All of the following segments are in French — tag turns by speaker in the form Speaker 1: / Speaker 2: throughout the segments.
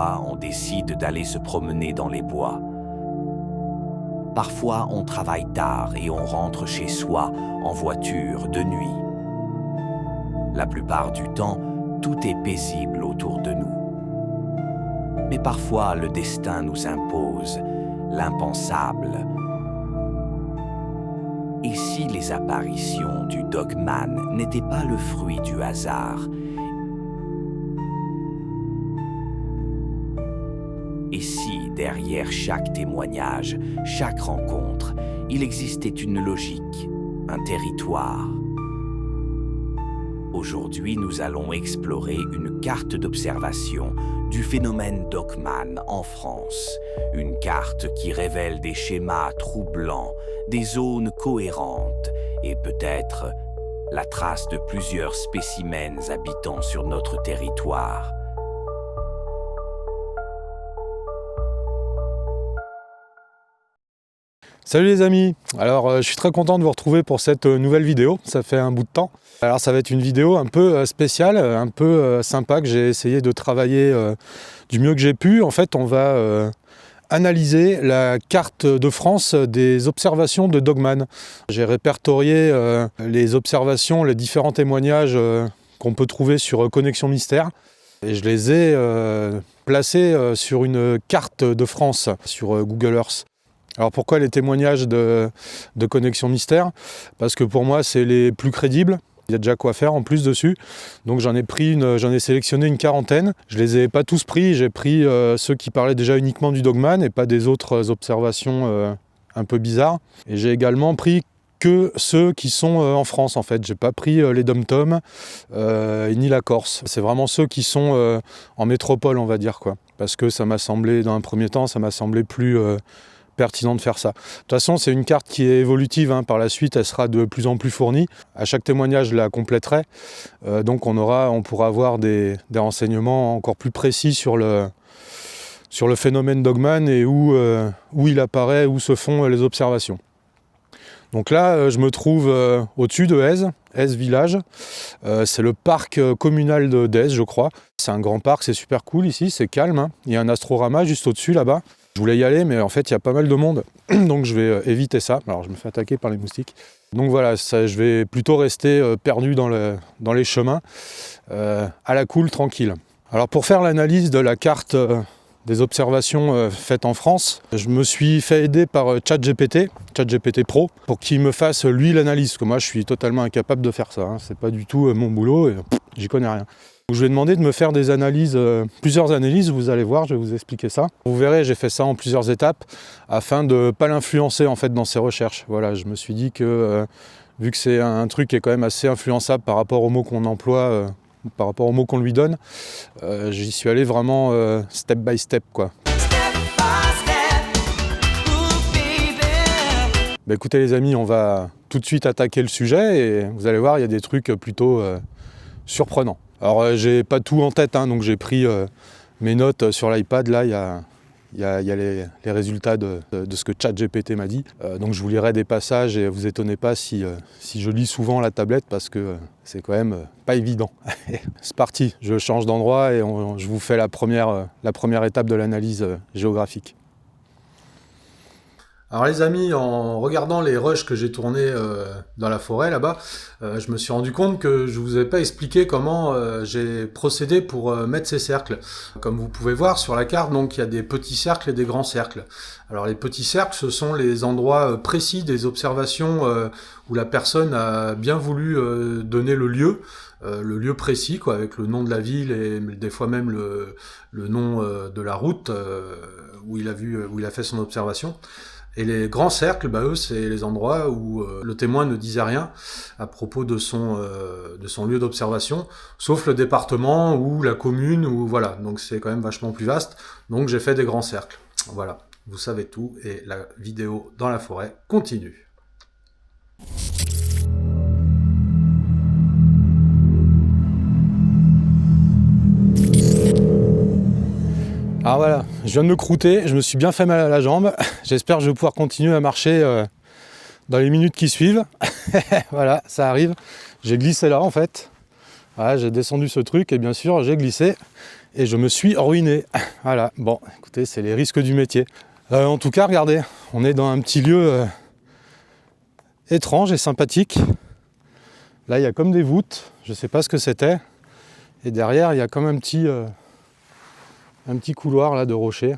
Speaker 1: Parfois, on décide d'aller se promener dans les bois. Parfois, on travaille tard et on rentre chez soi en voiture de nuit. La plupart du temps, tout est paisible autour de nous. Mais parfois, le destin nous impose l'impensable. Et si les apparitions du Dogman n'étaient pas le fruit du hasard? Et si, derrière chaque témoignage, chaque rencontre, il existait une logique, un territoire? Aujourd'hui, nous allons explorer une carte d'observation du phénomène Dogman en France. Une carte qui révèle des schémas troublants, des zones cohérentes et peut-être la trace de plusieurs spécimens habitant sur notre territoire.
Speaker 2: Salut les amis, alors je suis très content de vous retrouver pour cette nouvelle vidéo, ça fait un bout de temps. Alors ça va être une vidéo un peu spéciale, un peu sympa, que j'ai essayé de travailler du mieux que j'ai pu. En fait on va analyser la carte de France des observations de Dogman. J'ai répertorié les observations, les différents témoignages qu'on peut trouver sur Connexion Mystère. Et je les ai placés sur une carte de France sur Google Earth. Alors pourquoi les témoignages de Connexion Mystère? Parce que pour moi c'est les plus crédibles. Il y a déjà quoi faire en plus dessus. Donc j'en ai sélectionné une quarantaine. Je les ai pas tous pris, j'ai pris ceux qui parlaient déjà uniquement du Dogman et pas des autres observations un peu bizarres. Et j'ai également pris que ceux qui sont en France en fait. J'ai pas pris les dom-toms ni la Corse. C'est vraiment ceux qui sont en métropole on va dire quoi. Parce que ça m'a semblé, dans un premier temps, ça m'a semblé plus pertinent de faire ça. De toute façon, c'est une carte qui est évolutive, hein. Par la suite, elle sera de plus en plus fournie. À chaque témoignage, je la compléterai. Donc on pourra avoir des renseignements encore plus précis sur le phénomène Dogman et où il apparaît, où se font les observations. Donc là, je me trouve au-dessus de Èze village. C'est le parc communal d'Èze, je crois. C'est un grand parc, c'est super cool ici, c'est calme, hein. Il y a un astrorama juste au-dessus là-bas. Je voulais y aller, mais en fait, il y a pas mal de monde, donc je vais éviter ça. Alors, je me fais attaquer par les moustiques. Donc voilà, je vais plutôt rester perdu dans les chemins, à la cool, tranquille. Alors, pour faire l'analyse de la carte des observations faites en France, je me suis fait aider par ChatGPT Pro, pour qu'il me fasse, lui, l'analyse. Parce que moi, je suis totalement incapable de faire ça, hein. C'est pas du tout mon boulot, et j'y connais rien. Je lui ai demandé de me faire des analyses, plusieurs analyses, vous allez voir, je vais vous expliquer ça. Vous verrez, j'ai fait ça en plusieurs étapes, afin de ne pas l'influencer en fait dans ses recherches. Voilà, je me suis dit que, vu que c'est un truc qui est quand même assez influençable par rapport aux mots qu'on emploie, par rapport aux mots qu'on lui donne, j'y suis allé vraiment step by step, quoi. Bah, écoutez les amis, on va tout de suite attaquer le sujet, et vous allez voir, il y a des trucs plutôt surprenants. Alors j'ai pas tout en tête, hein, donc j'ai pris mes notes sur l'iPad. Là il y a les résultats de ce que ChatGPT m'a dit. Donc je vous lirai des passages et vous étonnez pas si je lis souvent la tablette, parce que c'est quand même pas évident. C'est parti, je change d'endroit et je vous fais la première étape de l'analyse géographique. Alors les amis, en regardant les rushs que j'ai tournés dans la forêt là-bas, je me suis rendu compte que je vous ai pas expliqué comment j'ai procédé pour mettre ces cercles. Comme vous pouvez voir sur la carte, donc il y a des petits cercles et des grands cercles. Alors les petits cercles, ce sont les endroits précis des observations où la personne a bien voulu donner le lieu précis, quoi, avec le nom de la ville et des fois même le nom de la route où il a fait son observation. Et les grands cercles, bah eux, c'est les endroits où le témoin ne disait rien à propos de son lieu d'observation, sauf le département ou la commune, ou voilà. Donc c'est quand même vachement plus vaste. Donc j'ai fait des grands cercles. Voilà, vous savez tout, et la vidéo dans la forêt continue. Alors voilà, je viens de me croûter, je me suis bien fait mal à la jambe. J'espère que je vais pouvoir continuer à marcher dans les minutes qui suivent. Voilà, ça arrive. J'ai glissé là en fait. Voilà, j'ai descendu ce truc et bien sûr j'ai glissé. et je me suis ruiné. Voilà, bon, écoutez, c'est les risques du métier. En tout cas, regardez, on est dans un petit lieu étrange et sympathique. Là, il y a comme des voûtes, je ne sais pas ce que c'était. Et derrière, il y a comme un petit couloir là de rochers.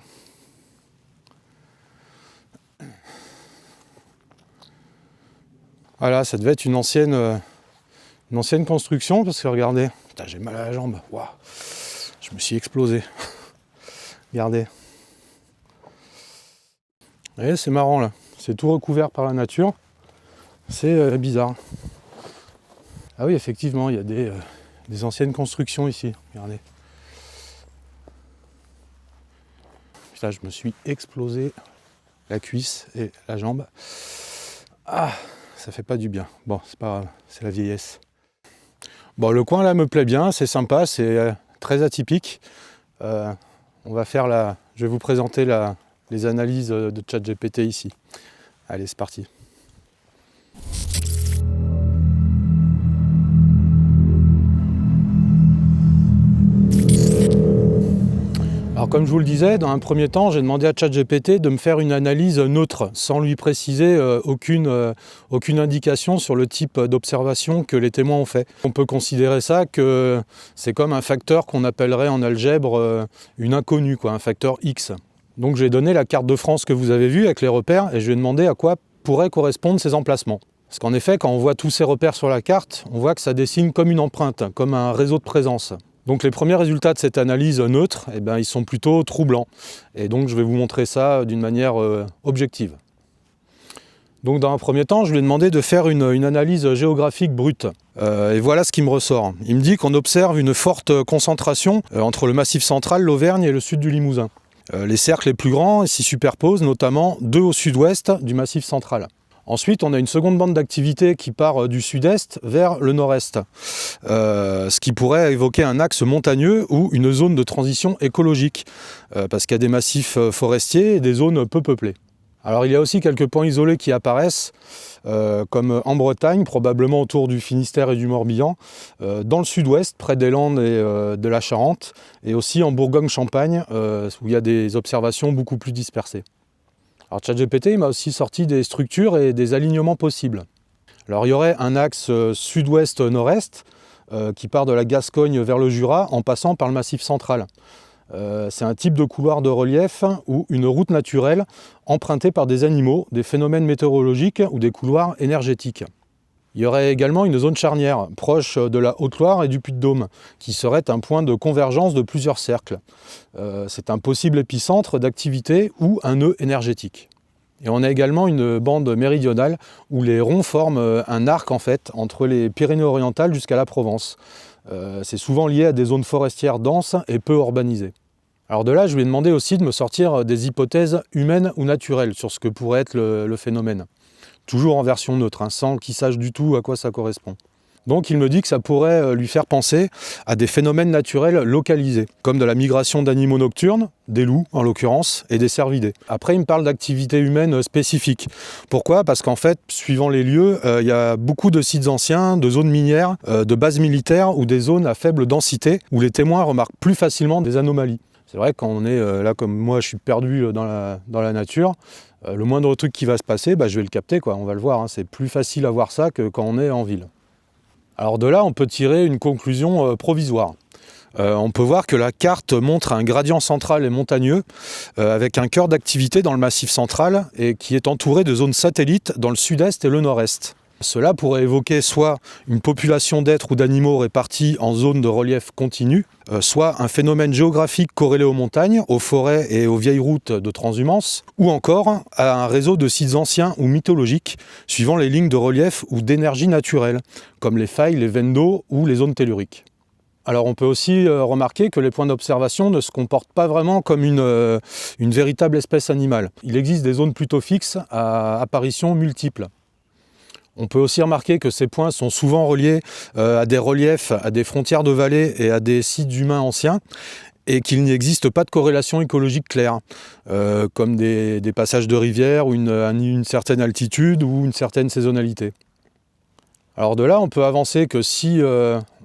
Speaker 2: Voilà, ça devait être une ancienne construction, parce que regardez, putain, j'ai mal à la jambe. Waouh, je me suis explosé. Regardez. Vous voyez, c'est marrant là. C'est tout recouvert par la nature. C'est bizarre. Ah oui, effectivement, il y a des anciennes constructions ici. Regardez. Là, je me suis explosé la cuisse et la jambe. Ah, ça fait pas du bien. Bon, c'est pas grave, c'est la vieillesse. Bon, le coin là me plaît bien, c'est sympa, c'est très atypique. Je vais vous présenter les analyses de ChatGPT ici. Allez, c'est parti. Alors comme je vous le disais, dans un premier temps, j'ai demandé à ChatGPT de me faire une analyse neutre, sans lui préciser aucune indication sur le type d'observation que les témoins ont fait. On peut considérer ça que c'est comme un facteur qu'on appellerait en algèbre une inconnue, un facteur X. Donc j'ai donné la carte de France que vous avez vue avec les repères et je lui ai demandé à quoi pourraient correspondre ces emplacements. Parce qu'en effet, quand on voit tous ces repères sur la carte, on voit que ça dessine comme une empreinte, comme un réseau de présence. Donc les premiers résultats de cette analyse neutre, ils sont plutôt troublants. Et donc je vais vous montrer ça d'une manière objective. Donc dans un premier temps, je lui ai demandé de faire une analyse géographique brute. Et voilà ce qui me ressort. Il me dit qu'on observe une forte concentration entre le Massif central, l'Auvergne et le sud du Limousin. Les cercles les plus grands s'y superposent, notamment deux au sud-ouest du Massif central. Ensuite, on a une seconde bande d'activité qui part du sud-est vers le nord-est, ce qui pourrait évoquer un axe montagneux ou une zone de transition écologique, parce qu'il y a des massifs forestiers et des zones peu peuplées. Alors il y a aussi quelques points isolés qui apparaissent, comme en Bretagne, probablement autour du Finistère et du Morbihan, dans le sud-ouest, près des Landes et de la Charente, et aussi en Bourgogne-Champagne, où il y a des observations beaucoup plus dispersées. Alors ChatGPT m'a aussi sorti des structures et des alignements possibles. Alors il y aurait un axe sud-ouest-nord-est qui part de la Gascogne vers le Jura en passant par le Massif central. C'est un type de couloir de relief ou une route naturelle empruntée par des animaux, des phénomènes météorologiques ou des couloirs énergétiques. Il y aurait également une zone charnière, proche de la Haute-Loire et du Puy-de-Dôme, qui serait un point de convergence de plusieurs cercles. C'est un possible épicentre d'activité ou un nœud énergétique. Et on a également une bande méridionale où les ronds forment un arc en fait, entre les Pyrénées-Orientales jusqu'à la Provence. C'est souvent lié à des zones forestières denses et peu urbanisées. Alors de là, je lui ai demandé aussi de me sortir des hypothèses humaines ou naturelles sur ce que pourrait être le phénomène. Toujours en version neutre, sans qu'il sache du tout à quoi ça correspond. Donc il me dit que ça pourrait lui faire penser à des phénomènes naturels localisés, comme de la migration d'animaux nocturnes, des loups en l'occurrence, et des cervidés. Après il me parle d'activités humaines spécifiques. Pourquoi ? Parce qu'en fait, suivant les lieux, il y a beaucoup de sites anciens, de zones minières, de bases militaires ou des zones à faible densité, où les témoins remarquent plus facilement des anomalies. C'est vrai que quand on est là comme moi, je suis perdu dans la nature, le moindre truc qui va se passer, je vais le capter, on va le voir. C'est plus facile à voir ça que quand on est en ville. Alors de là, on peut tirer une conclusion provisoire. On peut voir que la carte montre un gradient central et montagneux avec un cœur d'activité dans le Massif central et qui est entouré de zones satellites dans le sud-est et le nord-est. Cela pourrait évoquer soit une population d'êtres ou d'animaux répartis en zones de relief continu, soit un phénomène géographique corrélé aux montagnes, aux forêts et aux vieilles routes de transhumance, ou encore à un réseau de sites anciens ou mythologiques suivant les lignes de relief ou d'énergie naturelle, comme les failles, les veines d'eau ou les zones telluriques. Alors on peut aussi remarquer que les points d'observation ne se comportent pas vraiment comme une véritable espèce animale. Il existe des zones plutôt fixes à apparitions multiples. On peut aussi remarquer que ces points sont souvent reliés à des reliefs, à des frontières de vallées et à des sites humains anciens, et qu'il n'existe pas de corrélation écologique claire, comme des passages de rivières ou une certaine altitude ou une certaine saisonnalité. Alors de là, on peut avancer que si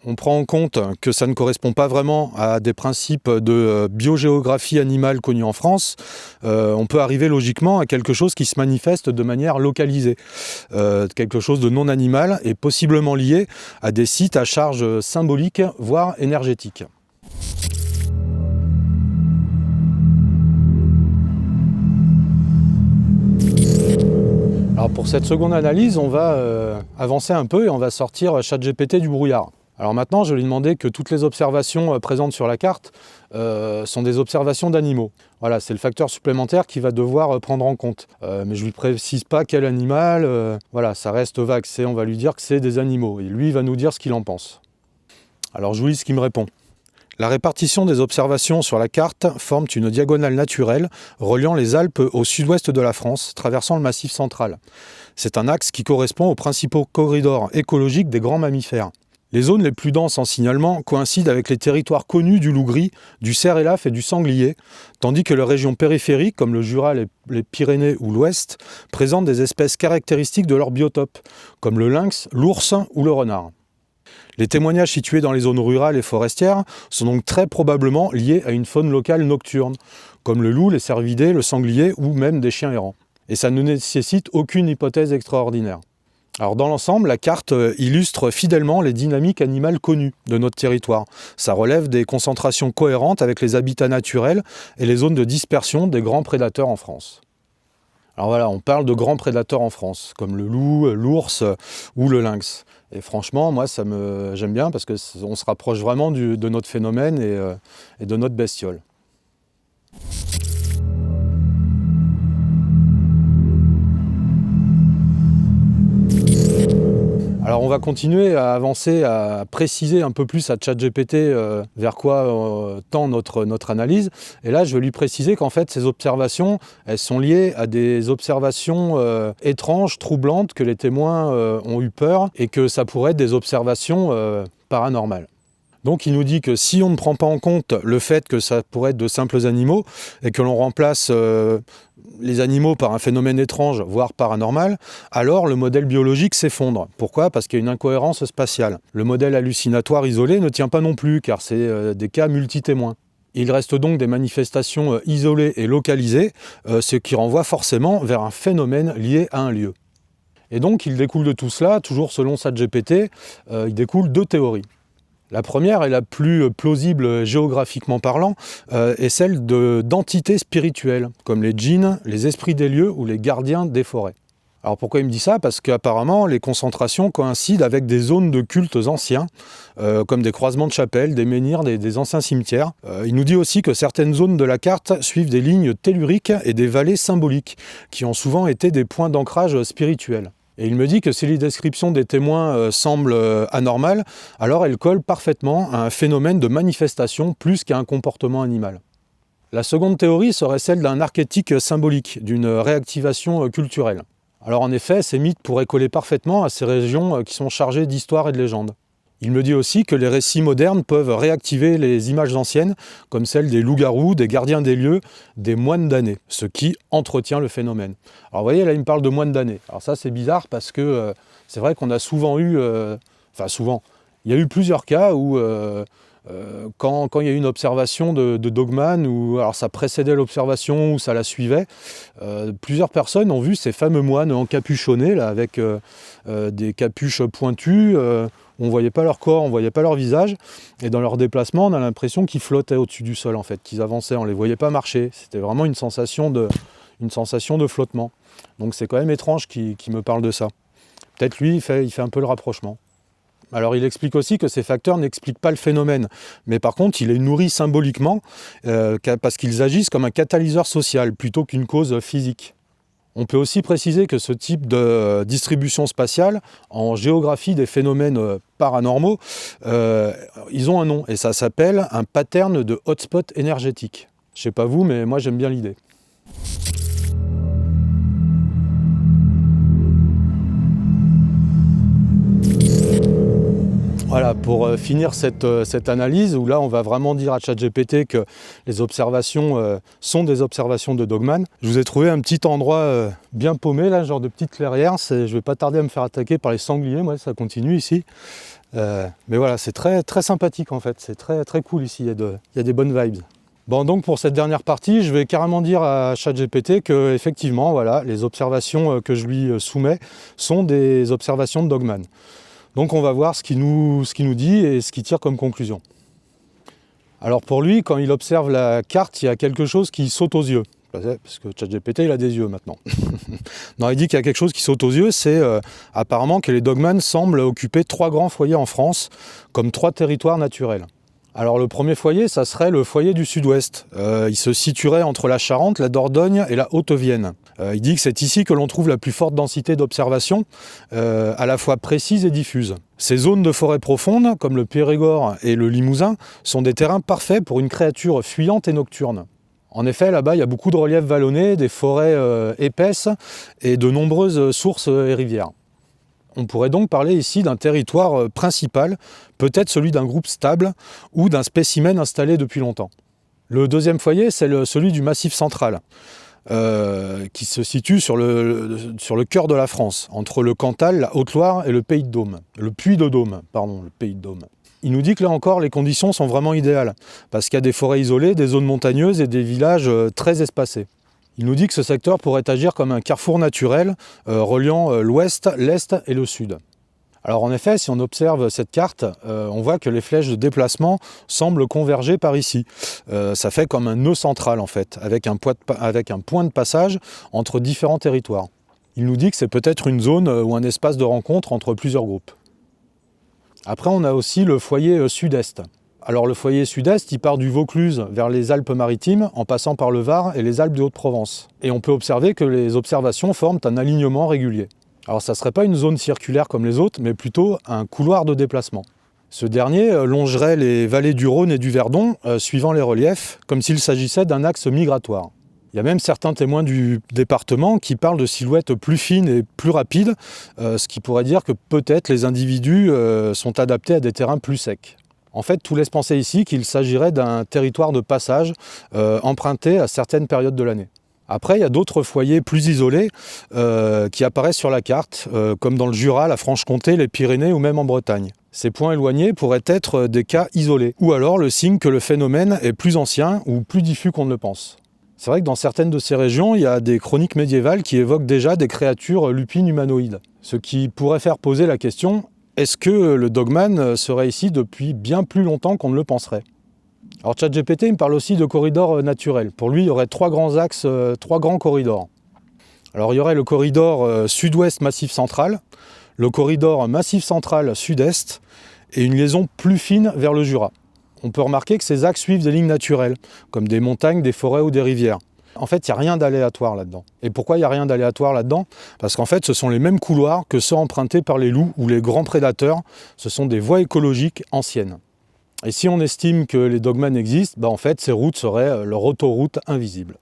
Speaker 2: on prend en compte que ça ne correspond pas vraiment à des principes de biogéographie animale connus en France, on peut arriver logiquement à quelque chose qui se manifeste de manière localisée, quelque chose de non animal et possiblement lié à des sites à charge symbolique, voire énergétique. Alors pour cette seconde analyse, on va avancer un peu et on va sortir ChatGPT du brouillard. Alors maintenant, je lui ai demandé que toutes les observations présentes sur la carte sont des observations d'animaux. Voilà, c'est le facteur supplémentaire qu'il va devoir prendre en compte. Mais je ne lui précise pas quel animal, voilà, ça reste vague. On va lui dire que c'est des animaux. Et lui, il va nous dire ce qu'il en pense. Alors je vous lis ce qu'il me répond. La répartition des observations sur la carte forme une diagonale naturelle reliant les Alpes au sud-ouest de la France, traversant le Massif central. C'est un axe qui correspond aux principaux corridors écologiques des grands mammifères. Les zones les plus denses en signalement coïncident avec les territoires connus du loup gris, du cerf-élaphe et du sanglier, tandis que les régions périphériques, comme le Jura, les Pyrénées ou l'Ouest, présentent des espèces caractéristiques de leur biotope, comme le lynx, l'ours ou le renard. Les témoignages situés dans les zones rurales et forestières sont donc très probablement liés à une faune locale nocturne, comme le loup, les cervidés, le sanglier ou même des chiens errants. Et ça ne nécessite aucune hypothèse extraordinaire. Alors dans l'ensemble, la carte illustre fidèlement les dynamiques animales connues de notre territoire. Ça relève des concentrations cohérentes avec les habitats naturels et les zones de dispersion des grands prédateurs en France. Alors voilà, on parle de grands prédateurs en France, comme le loup, l'ours ou le lynx. Et franchement, moi, j'aime bien parce qu'on se rapproche vraiment de notre phénomène et de notre bestiole. Alors on va continuer à avancer, à préciser un peu plus à ChatGPT vers quoi tend notre analyse. Et là, je vais lui préciser qu'en fait, ces observations, elles sont liées à des observations étranges, troublantes, que les témoins ont eu peur et que ça pourrait être des observations paranormales. Donc il nous dit que si on ne prend pas en compte le fait que ça pourrait être de simples animaux et que l'on remplace les animaux par un phénomène étrange, voire paranormal, alors le modèle biologique s'effondre. Pourquoi ? Parce qu'il y a une incohérence spatiale. Le modèle hallucinatoire isolé ne tient pas non plus, car c'est des cas multi-témoins. Il reste donc des manifestations isolées et localisées, ce qui renvoie forcément vers un phénomène lié à un lieu. Et donc il découle de tout cela, toujours selon ChatGPT, il découle deux théories. La première est la plus plausible géographiquement parlant, est celle d'entités spirituelles, comme les djinns, les esprits des lieux ou les gardiens des forêts. Alors pourquoi il me dit ça ? Parce qu'apparemment les concentrations coïncident avec des zones de cultes anciens, comme des croisements de chapelles, des menhirs, des anciens cimetières. Il nous dit aussi que certaines zones de la carte suivent des lignes telluriques et des vallées symboliques, qui ont souvent été des points d'ancrage spirituels. Et il me dit que si les descriptions des témoins semblent anormales, alors elles collent parfaitement à un phénomène de manifestation plus qu'à un comportement animal. La seconde théorie serait celle d'un archétype symbolique, d'une réactivation culturelle. Alors en effet, ces mythes pourraient coller parfaitement à ces régions qui sont chargées d'histoire et de légendes. Il me dit aussi que les récits modernes peuvent réactiver les images anciennes, comme celles des loups-garous, des gardiens des lieux, des moines damnés, ce qui entretient le phénomène. Alors vous voyez, là il me parle de moines damnés. Alors ça c'est bizarre parce que c'est vrai qu'on a souvent eu, il y a eu plusieurs cas où quand il y a eu une observation de dogman, ou alors ça précédait l'observation ou ça la suivait, plusieurs personnes ont vu ces fameux moines encapuchonnés là, avec des capuches pointues. On ne voyait pas leur corps, on ne voyait pas leur visage, et dans leur déplacement, on a l'impression qu'ils flottaient au-dessus du sol, en fait, qu'ils avançaient, on ne les voyait pas marcher. C'était vraiment une sensation de flottement. Donc c'est quand même étrange qu'il me parle de ça. Peut-être lui, il fait un peu le rapprochement. Alors il explique aussi que ces facteurs n'expliquent pas le phénomène, mais par contre il est nourri symboliquement parce qu'ils agissent comme un catalyseur social plutôt qu'une cause physique. On peut aussi préciser que ce type de distribution spatiale, en géographie des phénomènes paranormaux, ils ont un nom, et ça s'appelle un pattern de hotspot énergétique. Je sais pas vous, mais moi j'aime bien l'idée. Voilà, pour finir cette analyse, où là on va vraiment dire à ChatGPT que les observations sont des observations de Dogman, je vous ai trouvé un petit endroit bien paumé, là, genre de petite clairière. Je ne vais pas tarder à me faire attaquer par les sangliers, moi, ça continue ici. Mais voilà, c'est très, très sympathique en fait, c'est très, très cool ici, il y a des bonnes vibes. Bon, donc pour cette dernière partie, je vais carrément dire à ChatGPT que effectivement, voilà, les observations que je lui soumets sont des observations de Dogman. Donc on va voir ce qu'il nous dit et ce qu'il tire comme conclusion. Alors pour lui, quand il observe la carte, il y a quelque chose qui saute aux yeux. Parce que ChatGPT, il a des yeux maintenant. Non, il dit qu'il y a quelque chose qui saute aux yeux, c'est apparemment que les Dogman semblent occuper 3 grands foyers en France, comme 3 territoires naturels. Alors le premier foyer, ça serait le foyer du sud-ouest. Il se situerait entre la Charente, la Dordogne et la Haute-Vienne. Il dit que c'est ici que l'on trouve la plus forte densité d'observation, à la fois précise et diffuse. Ces zones de forêt profonde, comme le Périgord et le Limousin, sont des terrains parfaits pour une créature fuyante et nocturne. En effet, là-bas, il y a beaucoup de reliefs vallonnés, des forêts épaisses et de nombreuses sources et rivières. On pourrait donc parler ici d'un territoire principal, peut-être celui d'un groupe stable ou d'un spécimen installé depuis longtemps. Le deuxième foyer, c'est celui du Massif central, qui se situe sur le cœur de la France, entre le Cantal, la Haute-Loire et le Pays de Dôme. Le Puy-de-Dôme, pardon, le Pays de Dôme. Il nous dit que là encore, les conditions sont vraiment idéales, parce qu'il y a des forêts isolées, des zones montagneuses et des villages très espacés. Il nous dit que ce secteur pourrait agir comme un carrefour naturel reliant l'ouest, l'est et le sud. Alors en effet, si on observe cette carte, on voit que les flèches de déplacement semblent converger par ici. Ça fait comme un nœud central en fait, avec un point de passage entre différents territoires. Il nous dit que c'est peut-être une zone ou un espace de rencontre entre plusieurs groupes. Après, on a aussi le foyer sud-est. Alors le foyer sud-est, il part du Vaucluse vers les Alpes-Maritimes, en passant par le Var et les Alpes de Haute-Provence. Et on peut observer que les observations forment un alignement régulier. Alors ça ne serait pas une zone circulaire comme les autres, mais plutôt un couloir de déplacement. Ce dernier longerait les vallées du Rhône et du Verdon, suivant les reliefs, comme s'il s'agissait d'un axe migratoire. Il y a même certains témoins du département qui parlent de silhouettes plus fines et plus rapides, ce qui pourrait dire que peut-être les individus sont adaptés à des terrains plus secs. En fait, tout laisse penser ici qu'il s'agirait d'un territoire de passage emprunté à certaines périodes de l'année. Après, il y a d'autres foyers plus isolés qui apparaissent sur la carte, comme dans le Jura, la Franche-Comté, les Pyrénées ou même en Bretagne. Ces points éloignés pourraient être des cas isolés, ou alors le signe que le phénomène est plus ancien ou plus diffus qu'on ne le pense. C'est vrai que dans certaines de ces régions, il y a des chroniques médiévales qui évoquent déjà des créatures lupines humanoïdes, ce qui pourrait faire poser la question: est-ce que le Dogman serait ici depuis bien plus longtemps qu'on ne le penserait? Alors ChatGPT me parle aussi de corridors naturels. Pour lui, il y aurait 3 grands axes, 3 grands corridors. Alors il y aurait le corridor sud-ouest Massif central, le corridor Massif central sud-est et une liaison plus fine vers le Jura. On peut remarquer que ces axes suivent des lignes naturelles, comme des montagnes, des forêts ou des rivières. En fait, il n'y a rien d'aléatoire là-dedans. Et pourquoi il n'y a rien d'aléatoire là-dedans? Parce qu'en fait, ce sont les mêmes couloirs que ceux empruntés par les loups ou les grands prédateurs. Ce sont des voies écologiques anciennes. Et si on estime que les Dogman existent, en fait, ces routes seraient leur autoroute invisible.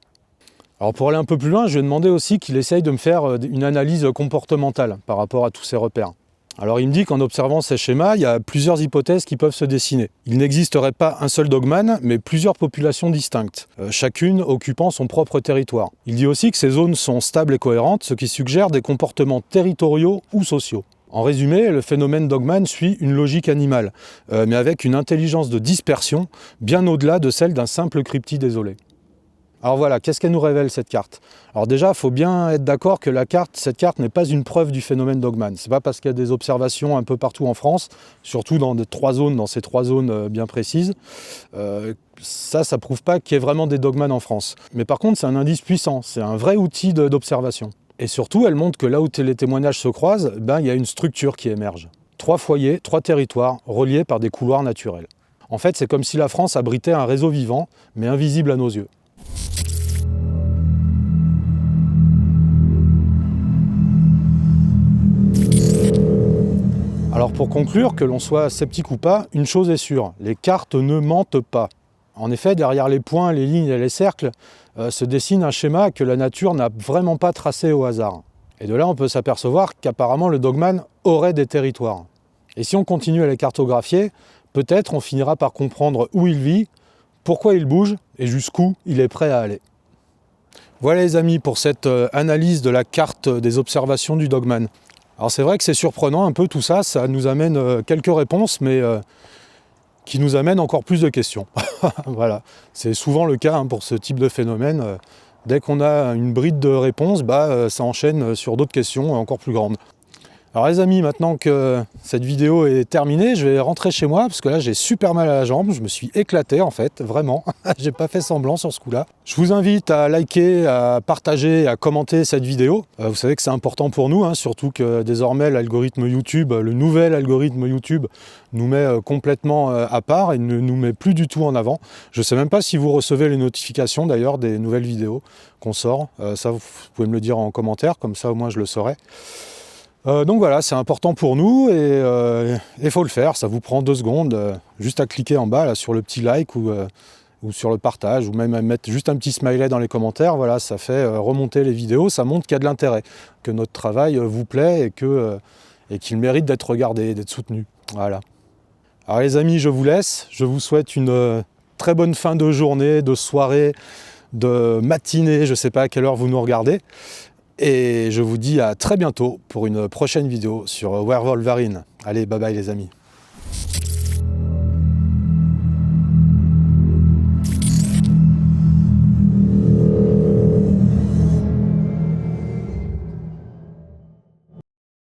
Speaker 2: Alors pour aller un peu plus loin, je vais demander aussi qu'il essaye de me faire une analyse comportementale par rapport à tous ces repères. Alors il me dit qu'en observant ces schémas, il y a plusieurs hypothèses qui peuvent se dessiner. Il n'existerait pas un seul Dogman, mais plusieurs populations distinctes, chacune occupant son propre territoire. Il dit aussi que ces zones sont stables et cohérentes, ce qui suggère des comportements territoriaux ou sociaux. En résumé, le phénomène Dogman suit une logique animale, mais avec une intelligence de dispersion bien au-delà de celle d'un simple cryptide isolé. Alors voilà, qu'est-ce qu'elle nous révèle cette carte? Alors déjà, il faut bien être d'accord que cette carte n'est pas une preuve du phénomène Dogman. C'est pas parce qu'il y a des observations un peu partout en France, surtout dans ces 3 zones bien précises, ça prouve pas qu'il y ait vraiment des Dogman en France. Mais par contre, c'est un indice puissant, c'est un vrai outil d'observation. Et surtout, elle montre que là où les témoignages se croisent, il y a une structure qui émerge. 3 foyers, 3 territoires, reliés par des couloirs naturels. En fait, c'est comme si la France abritait un réseau vivant, mais invisible à nos yeux. Alors pour conclure, que l'on soit sceptique ou pas, une chose est sûre, les cartes ne mentent pas. En effet, derrière les points, les lignes et les cercles, se dessine un schéma que la nature n'a vraiment pas tracé au hasard. Et de là, on peut s'apercevoir qu'apparemment le Dogman aurait des territoires. Et si on continue à les cartographier, peut-être on finira par comprendre où il vit, pourquoi il bouge et jusqu'où il est prêt à aller. Voilà les amis pour cette analyse de la carte des observations du Dogman. Alors c'est vrai que c'est surprenant un peu tout ça, ça nous amène quelques réponses, mais qui nous amènent encore plus de questions. Voilà, c'est souvent le cas pour ce type de phénomène. Dès qu'on a une bride de réponse, ça enchaîne sur d'autres questions encore plus grandes. Alors les amis, maintenant que cette vidéo est terminée, je vais rentrer chez moi parce que là j'ai super mal à la jambe, je me suis éclaté en fait, vraiment, j'ai pas fait semblant sur ce coup-là. Je vous invite à liker, à partager, à commenter cette vidéo. Vous savez que c'est important pour nous, surtout que désormais l'algorithme YouTube, le nouvel algorithme YouTube nous met complètement à part et ne nous met plus du tout en avant. Je sais même pas si vous recevez les notifications d'ailleurs des nouvelles vidéos qu'on sort, ça vous pouvez me le dire en commentaire, comme ça au moins je le saurai. Donc voilà, c'est important pour nous et il faut le faire, ça vous prend 2 secondes, juste à cliquer en bas là, sur le petit like ou sur le partage, ou même à mettre juste un petit smiley dans les commentaires, voilà, ça fait remonter les vidéos, ça montre qu'il y a de l'intérêt, que notre travail vous plaît et qu'il mérite d'être regardé, d'être soutenu. Voilà. Alors les amis, je vous laisse, je vous souhaite une très bonne fin de journée, de soirée, de matinée, je ne sais pas à quelle heure vous nous regardez. Et je vous dis à très bientôt pour une prochaine vidéo sur Werewolverine. Allez, bye bye les amis.